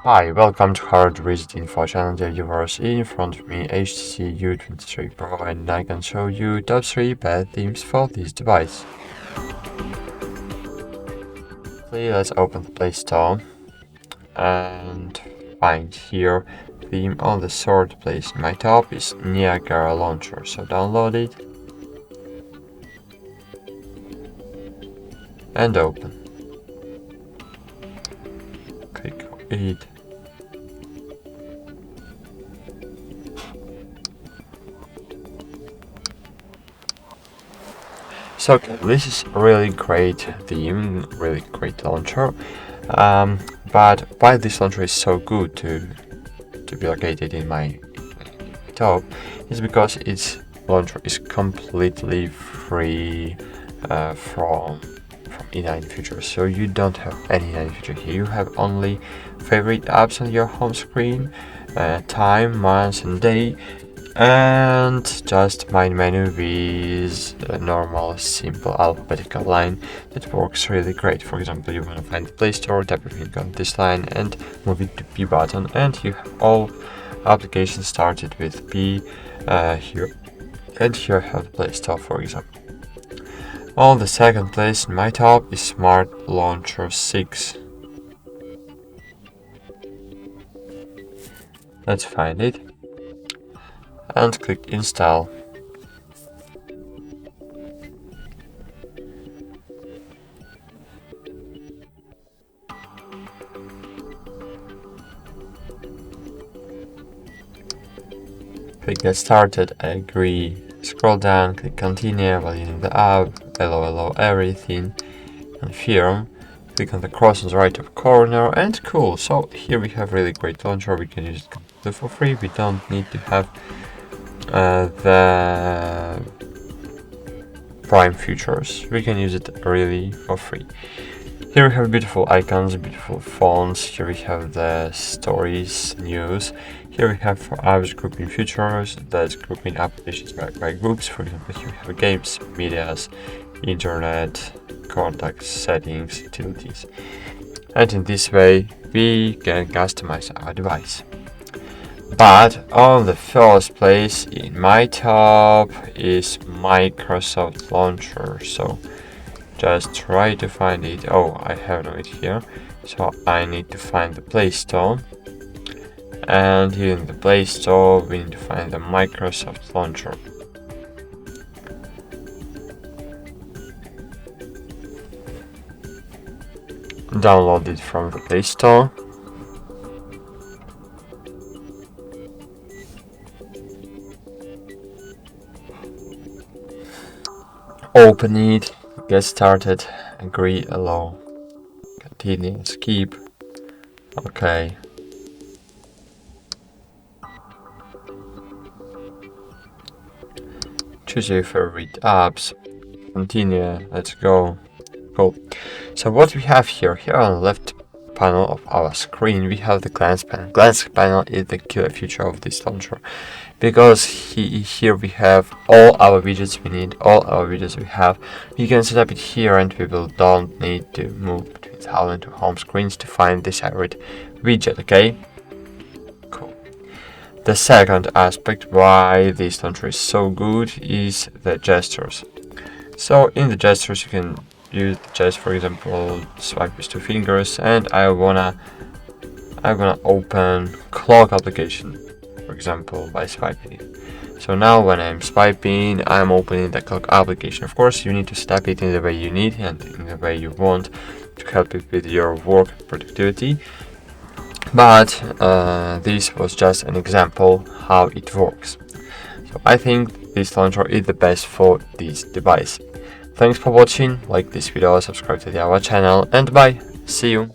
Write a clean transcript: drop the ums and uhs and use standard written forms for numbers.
Hi, welcome to HardReset.Info channel. Dear viewers, in front of me HTC U23 Pro, and I can show you top 3 bad themes for this device. Let's open the Play Store and find here theme on the third place. In my top is Niagara Launcher, so download it and open. Click it. So this is a really great theme, really great launcher, but why this launcher is so good to be located in my top is because its launcher is completely free from inline features. So you don't have any inline feature here. You have only favorite apps on your home screen, time, month and day, and just main menu with a normal simple alphabetical line that works really great. For example, you want to find the Play Store, tap your finger on this line and move it to P button, and you have all applications started with P here, and here I have the Play Store, for example. On the second place in my top is Smart Launcher 6. Let's find it and click install. Click get started, I agree, scroll down, click continue while using the app, allow everything, confirm, click on the cross on the right top corner, and cool. So here we have really great launcher, we can use it completely for free, we don't need to have the prime features, we can use it really for free. Here we have beautiful icons, beautiful fonts, here we have the stories, news, here we have for apps grouping features, that's grouping applications by groups. For example, here we have games, medias, internet, contacts, settings, utilities. And in this way we can customize our device. But on the first place in my top is Microsoft Launcher, so just try to find it. Oh, I have it here, so I need to find the Play Store, and here in the Play Store we need to find the Microsoft Launcher. Download it from the Play Store. Open it, get started, agree, allow, continue, skip, okay. Choose your favorite apps, continue, let's go, cool. So what we have here on the left panel of our screen, we have the glance panel. Glance panel is the killer feature of this launcher, because here we have all our widgets we need, all our widgets we have. We can set up it here, and we don't need to move between home and home screens to find this favorite widget, okay? Cool. The second aspect why this launcher is so good is the gestures. So in the gestures you can use the gesture, for example, swipe with 2 fingers, and I wanna open clock application, for example, by swiping it. So now when I'm swiping, I'm opening the clock application. Of course, you need to step it in the way you need and in the way you want to help it with your work productivity. But this was just an example how it works. So I think this launcher is the best for this device. Thanks for watching, like this video, subscribe to our channel, and bye, see you!